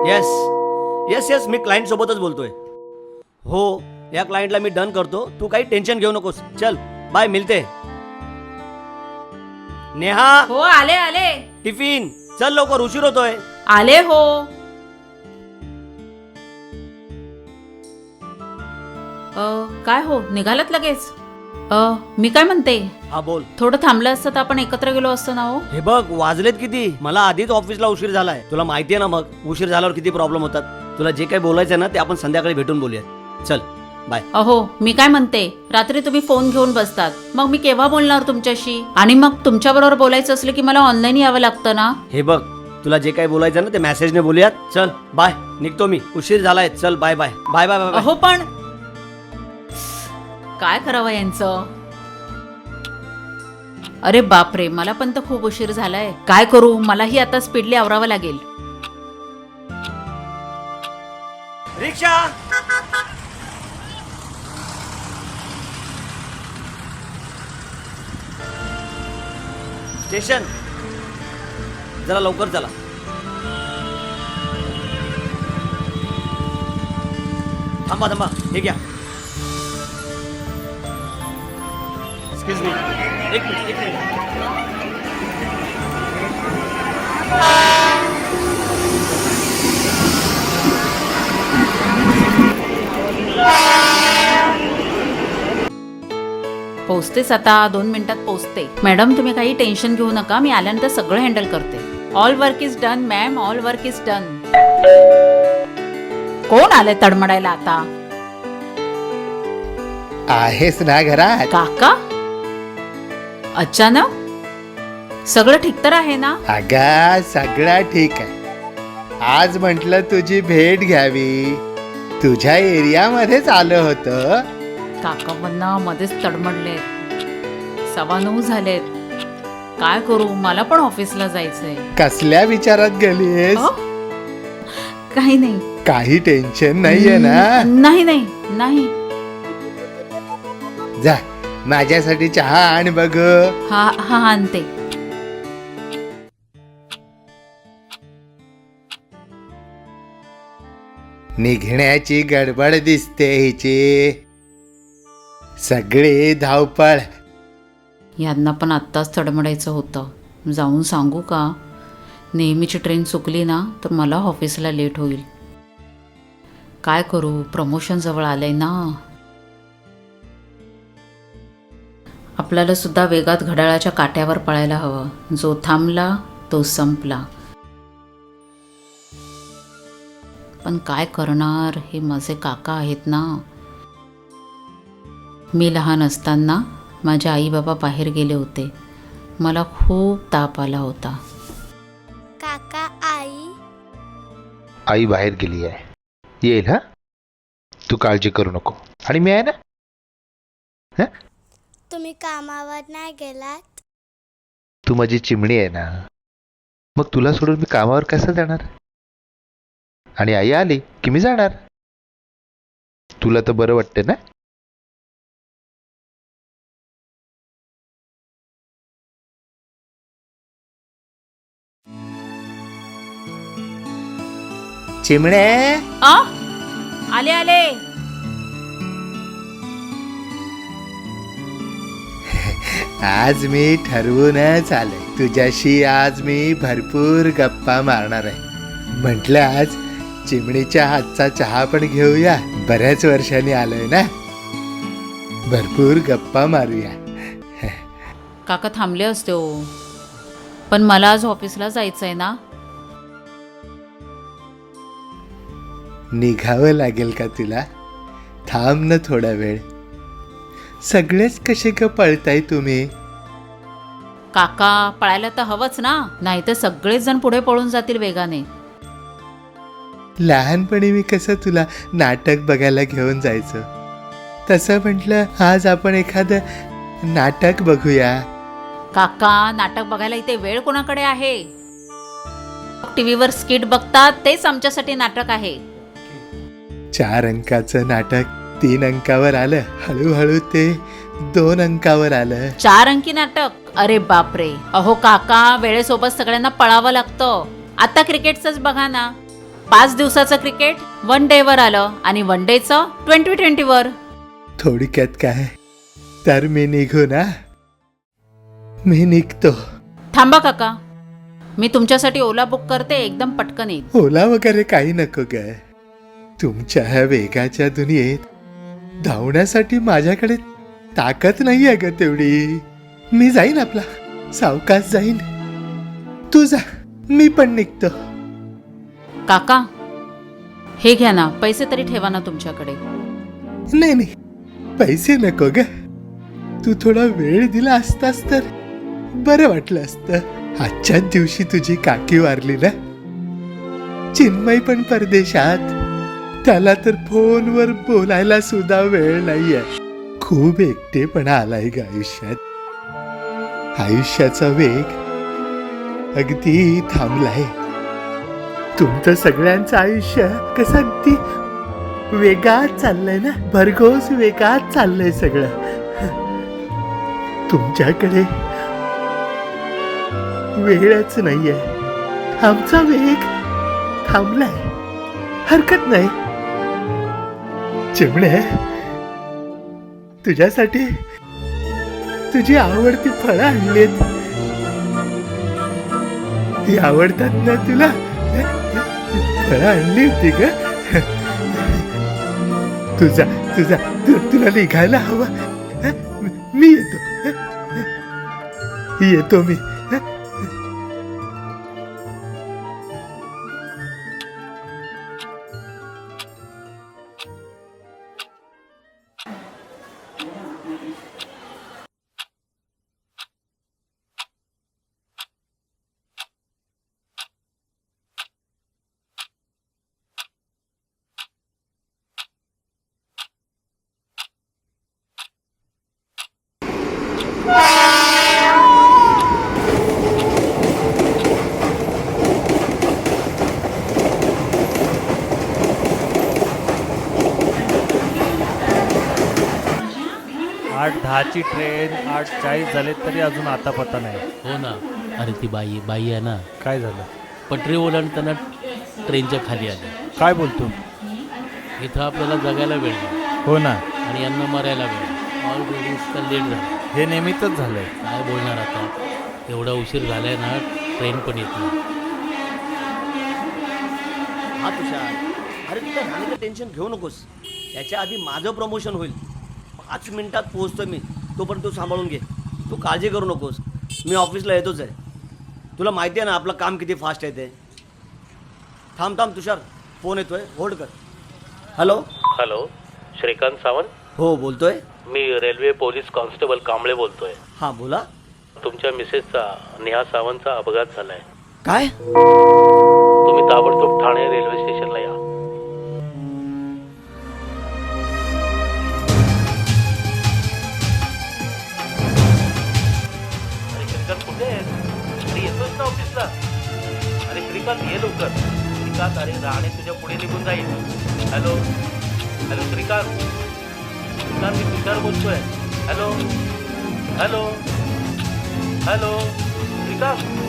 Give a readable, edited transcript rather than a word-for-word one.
Yes yes yes, मी client सोबतच बोलतोय. हो, या क्लायंटला मी डन करतो, तू काही टेन्शन घेऊ नकोस. चल बाय, मिलते. नेहा, हो आले आले टिफिन चल लवकर, उशीर होतोय. आले हो. काय हो निघालात लगेच? मी काय म्हणते, हा बोल. थोडं थांबलं असतं तर आपण एकत्र गेलो असतो ना हो. हे बघ, वाजलेत किती. मला आधीच ऑफिसला उशीर झालाय. तुला माहितीये ना, मग उशीर झाल्यावर किती प्रॉब्लेम होतात. तुला जे काही बोलायचं ना ते आपण संध्याकाळी भेटून बोलूया. चल बाय. अहो मी काय म्हणते, रात्री तुम्ही फोन घेऊन बसतात, मग मी केव्हा बोलणार तुमच्याशी? आणि मग तुमच्या बरोबर बोलायचं असलं की मला ऑनलाईन यावं लागतं ना. हे बघ, तुला जे काही बोलायचं ना ते मेसेजने बोलूयात. चल बाय, निघतो मी, उशीर झालाय. चल bye bye bye bye bye. अहो पण काय करावं यांचं? अरे बापरे, मला पण तर खूप उशीर झालाय. काय करू, मलाही आता स्पीडली आवरावं लागेल. रिक्षा. स्टेशन, जरा लवकर चला. थांबा थांबा, हे घ्या. एक्सक्यूज मी, एक मिनिट एक मिनिट. पोचतेच आता, 2 मिनिटात पोचते. मॅडम तुम्ही काही टेन्शन घेऊ नका, मी आल्यानंतर सगळं हँडल करते. All work is done ma'am, all work is done. कोण आलंय तडमडायला आता? आहेस ना घरात? काका अचानक? सगळं ठीक तर आहे ना? अगा सगळं ठीक आहे. आज म्हटलं तुझी भेट घ्यावी, तुझ्या एरियामध्येच आलं होतं. काका पण ना मध्येच तडमडलेत. 9:15 झालेत. काय करू, मला पण ऑफिसला जायचंय. कसल्या विचारात गेलीस? अहो, काही नाही. काही टेन्शन नाहीये ना? नाही नाही नाही. जा माझ्यासाठी चहा आण बघ. हा हा आणते. निघण्याची गडबड दिसते हिची, सगळी धावपळ. यांना पण आत्ताच तडमडायचं होतं. जाऊन सांगू का? नेहमीची ट्रेन चुकली ना तर मला ऑफिसला लेट होईल. काय करू, प्रमोशन जवळ आलंय ना. आपल्याला सुद्धा वेगात घड्याळाच्या काट्यावर पळायला हवं. जो थांबला तो संपला. पण काय करणार, हे माझे काका आहेत ना. मी लहान असताना माझे आई बाबा बाहेर गेले होते. मला खूप ताप आला होता. काका आई बाहेर गेली आहे, येईल. हा, तू काळजी करू नको. आणि मी आहे ना. हा, तुम्ही कामावर नाही गेलात? तू माझी चिमणी आहे ना, मग तुला सोडून मी कामावर कसं जाणार? आणि आई आली की मी जाणार. तुला तर बरं वाटते ना. चिमणे, आले आले. आज मी ठरवूनच आलोय. तुझ्याशी आज मी भरपूर गप्पा मारणार आहे. म्हटलं आज चिमणीच्या हातचा चहा पण घेऊया. बऱ्याच वर्षांनी आलोय ना, भरपूर गप्पा मारूया. काका थांबले असते हो, पण मला आज ऑफिसला जायचंय ना. निघावं लागेल का तुला? थांब ना थोडा वेळ. सगळेच कसे का पळताय तुम्ही? काका पळायला तर हवंच ना, नाही तर सगळेच जण पुढे पळून जातील वेगाने. लहानपणी मी कसं तुला नाटक बघायला घेऊन जायचं, तसं म्हटलं आज आपण एखादं नाटक बघूया. काका नाटक बघायला इथे वेळ कोणाकडे आहे? टीव्हीवर स्किट बघतात, तेच आमच्यासाठी नाटक आहे. 4 अंकाचं नाटक 3 अंकावर आलं, हळूहळू ते 2 अंकावर आलं. 4 अंकी नाटक? अरे बापरे. अहो काका, वेळेसोबत सगळ्यांना पळावं लागतं. आता क्रिकेटचंच बघा ना. 5 दिवसाचं क्रिकेट 1 डेवर आलं आणि 1 डेचं 2020वर. थोडक्यात काय तर मी निघू ना. मी निघतो. थांबा काका, मी तुमच्यासाठी ओला बुक करते, एकदम पटकन येईल. ओला वगैरे काही नको काय. तुमच्या ह्या वेगाच्या दुनियेत धावण्यासाठी माझ्याकडे ताकद नाही आहे ग तेवढी. मी जाईन आपला, सावकाश जाईन. तू जा, मी पण निघतो. काका हे घ्या ना, पैसे तरी ठेवा ना तुमच्याकडे. नाही नाही, पैसे नको ग. तू थोडा वेळ दिला असतास तर बरं वाटलं असतं. आजच्याच दिवशी तुझी काकी वारली ना. चिन्मय पण परदेशात. त्याला तर फोनवर बोलायला सुद्धा वेळ नाहीये. खूप एकटेपणा आलाय ग आयुष्यात. आयुष्याचा वेग अगदी थांबलाय. तुमचं सगळ्यांचं आयुष्य कसं अगदी वेगात चाललंय ना. भरघोस वेगात चाललंय सगळं. तुमच्याकडे वेळच नाहीये. आमचा वेग थांबलाय. हरकत नाही. चिमणे, तुझ्यासाठी तुझी आवडती फळं आणलीत. ती आवडतात ना तुला. फळं आणली होती ग. तुला निघायला हवं. मी येतो मी. आठ 10ची ट्रेन 8:40 झाले तरी अजून आता पत्ता नाही. हो ना. अरे ती बाई आहे ना, काय झालं? पटरी ओलांडताना ट्रेनच्या खाली आली. काय बोलतो? इथं आपल्याला जगायला वेळ नाही हो ना. आणि यांना मरायला वेळ. ऑलरेडी इतका लेट झाला. हे नेहमीच झालंय. काय बोलणार आता. एवढा उशीर झालाय ना, ट्रेन पण येत नाही. हा तुषार, अरे तुला राहण्याचं टेन्शन घेऊ नकोस. त्याच्या आधी माझं प्रमोशन होईल. 5 मिनिटात पोहोचतो मी. तोपर्यंत तू सांभाळून घे. तू काळजी करू नकोस. मी ऑफिसला येतोच आहे. तुला माहिती आहे ना आपलं काम किती फास्ट आहे ते. थांब तुषार, फोन येतोय, होल्ड कर. हॅलो. हॅलो, श्रीकांत सावंत. हो बोलतोय. मी रेल्वे पोलीस कॉन्स्टेबल कांबळे बोलतोय. हां बोला. तुमच्या मिसेसचा नेहा सावंतचा अपघात झालाय. काय? तुम्ही ताबडतोब ठाणे रेल्वे स्टेशनला या. कुठे अरे येतोच ना ऑफिसला. अरे श्रीकांत ये लवकर. श्रीकांत, अरे राणे तुझ्या पुढे निघून जाईल. हॅलो श्रीकांत. मी तुषार बोलतोय. हॅलो श्रीकांत.